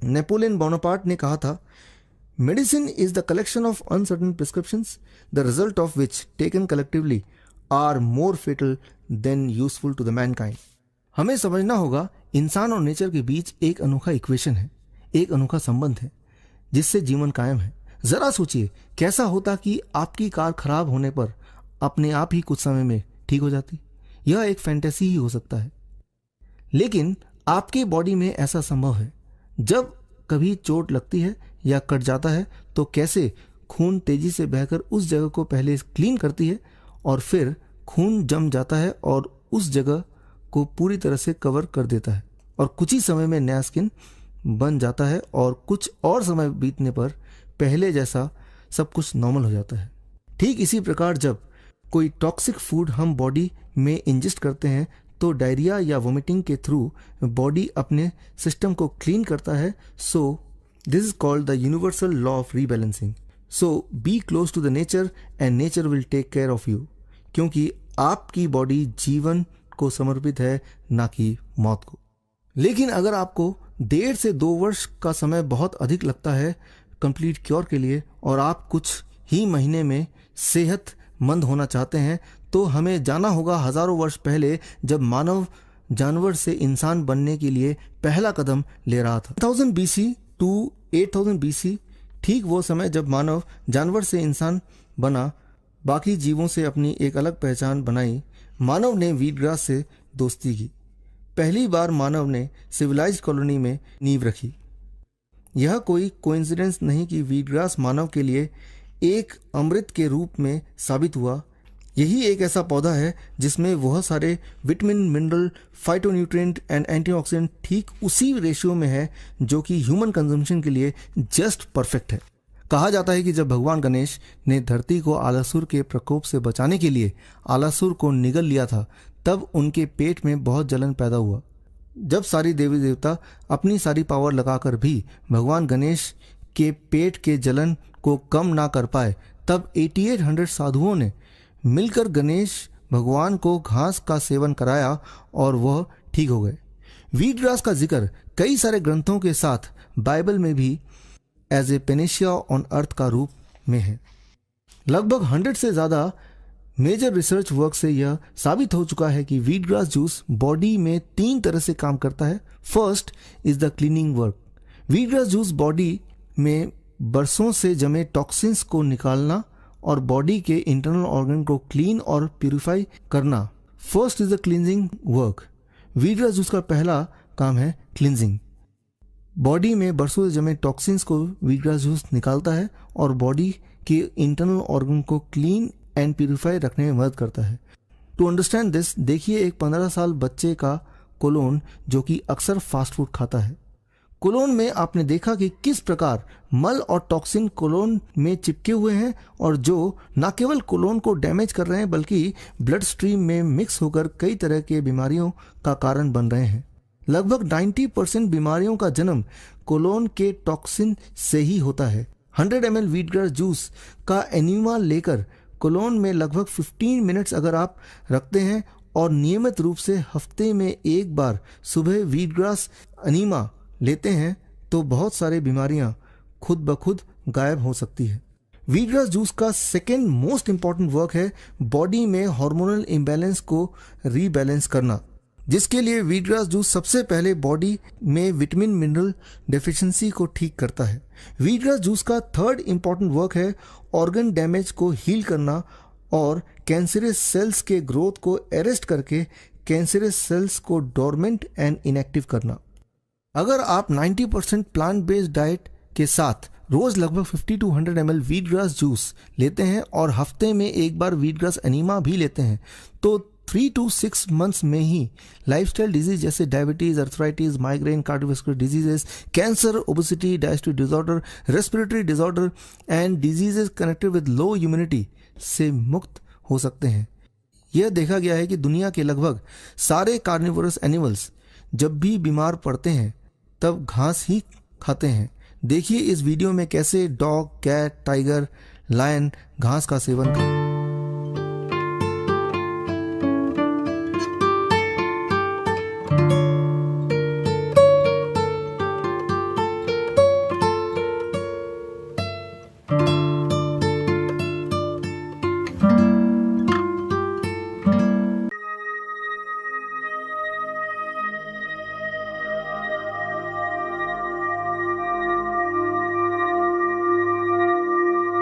Napoleon Bonaparte ने कहा था, medicine is the collection of uncertain prescriptions the result of which taken collectively are more fatal than useful to the mankind. हमें समझना होगा इंसान और नेचर के बीच एक अनोखा इक्वेशन है, एक अनोखा संबंध है जिससे जीवन कायम है। जरा सोचिए कैसा होता कि आपकी कार खराब होने पर अपने आप ही कुछ समय में ठीक हो जाती। यह एक फैंटेसी ही हो सकता है, लेकिन आपके बॉडी में ऐसा संभव है। जब कभी चोट लगती है या कट जाता है तो कैसे खून तेजी से बहकर उस जगह को पहले क्लीन करती है और फिर खून जम जाता है और उस जगह को पूरी तरह से कवर कर देता है और कुछ ही समय में नया स्किन बन जाता है और कुछ और समय बीतने पर पहले जैसा सब कुछ नॉर्मल हो जाता है। ठीक इसी प्रकार जब कोई टॉक्सिक फूड हम बॉडी में इंजेस्ट करते हैं तो डायरिया या वोमिटिंग के थ्रू बॉडी अपने सिस्टम को क्लीन करता है। So this is called the universal law of rebalancing. So be close to the nature and nature will take care of you, क्योंकि आपकी बॉडी जीवन को समर्पित है, ना कि मौत को। लेकिन अगर आपको 1.5 से 2 वर्ष का समय बहुत अधिक लगता है कंप्लीट क्योर के लिए और आप कुछ ही महीने में सेहतमंद होना चाहते हैं, तो हमें जाना होगा हजारों वर्ष पहले जब मानव जानवर से इंसान बनने के लिए पहला कदम ले रहा था। 1000 BC टू 8000 BC, ठीक वो समय जब मानव जानवर से इंसान बना, बाकी जीवों से अपनी एक अलग पहचान बनाई। मानव ने वीटग्रास से दोस्ती की। पहली बार मानव ने सिविलाइज्ड कॉलोनी में नींव रखी। यह कोई कोइंसिडेंस नहीं कि वीटग्रास मानव के लिए एक अमृत के रूप में साबित हुआ। यही एक ऐसा पौधा है जिसमें वह सारे vitamin, mineral, phytonutrient and antioxidant ठीक उसी रेशियो में है जो कि ह्यूमन कंजम्पशन के लिए जस्ट परफेक्ट है। कहा जाता है कि जब भगवान गणेश ने धरती को आलासुर के प्रकोप से बचाने के लिए आलासुर को निगल लिया था, तब उनके पेट में बहुत जलन पैदा हुआ। जब सारी देवी देवता अपनी सारी पावर लगाकर भी भगवान गणेश के पेट के जलन को कम ना कर पाए, तब 8800 साधुओं ने मिलकर गणेश भगवान को घास का सेवन कराया और वह ठीक हो गए। वीटग्रास का जिक्र कई सारे ग्रंथों के साथ बाइबल में भी as a panacea on earth का रूप में है। लगभग 100 से ज़्यादा मेजर रिसर्च वर्क से यह साबित हो चुका है कि वीटग्रास जूस बॉडी में 3 तरह से काम करता है। First is the cleaning work. Wheatgrass juice body में बरसों से जमे टॉक्सिन्स को निकालना और बॉडी के इंटरनल ऑर्गन को क्लीन और प्यूरिफाई करना। First is the cleansing work. Wheatgrass juice का पहला काम है क्लींजिंग। बॉडी में बरसों से जमे टॉक्सिन्स को वीटग्रास जूस निकालता है और बॉडी के इंटरनल ऑर्गन को क्लीन एंड प्यूरिफाई रखने में मदद करता है। टू अंडरस्टैंड दिस, देखिए एक 15 साल बच्चे का कोलोन जो कि अक्सर फास्ट फूड खाता है। कोलोन में आपने देखा कि किस प्रकार मल और टॉक्सिन कोलोन में चिपके हुए हैं और जो न केवल कोलोन को डैमेज कर रहे हैं बल्कि ब्लड स्ट्रीम में मिक्स होकर कई तरह के बीमारियों का कारण बन रहे हैं। लगभग 90% बीमारियों का जन्म कोलोन के टॉक्सिन से ही होता है। 100 ml वीटग्रास जूस का एनीमा लेकर कोलोन में लगभग 15 मिनट्स अगर आप रखते हैं और नियमित रूप से हफ्ते में एक बार सुबह वीटग्रास एनीमा लेते हैं तो बहुत सारी बीमारियां खुद ब खुद गायब हो सकती है। वीटग्रास जूस का सेकेंड मोस्ट इंपॉर्टेंट वर्क है बॉडी में हार्मोनल इम्बैलेंस को रीबैलेंस करना, जिसके लिए वीटग्रास जूस सबसे पहले बॉडी में विटामिन मिनरल डेफिशिएंसी को ठीक करता है। वीटग्रास जूस का थर्ड इंपॉर्टेंट वर्क है ऑर्गन डैमेज को हील करना और कैंसरस सेल्स के ग्रोथ को अरेस्ट करके कैंसरस सेल्स को डोरमेंट एंड इनएक्टिव करना। अगर आप 90% प्लांट बेस्ड डाइट के साथ रोज लगभग 50 to 100 ml वीटग्रास जूस लेते हैं और हफ्ते में एक बार वीटग्रास एनीमा भी लेते हैं, तो 3 to 6 मंथ्स में ही लाइफस्टाइल डिजीज जैसे diabetes, arthritis, migraine, cardiovascular diseases, cancer, obesity, digestive disorder, respiratory disorder and diseases connected with low immunity से मुक्त हो सकते हैं। यह देखा गया है कि दुनिया के लगभग सारे कार्निवोरस एनिमल्स जब भी बीमार पड़ते हैं तब घास ही खाते हैं। देखिए इस वीडियो में कैसे डॉग, कैट, टाइगर, लायन घास का सेवन करते हैं।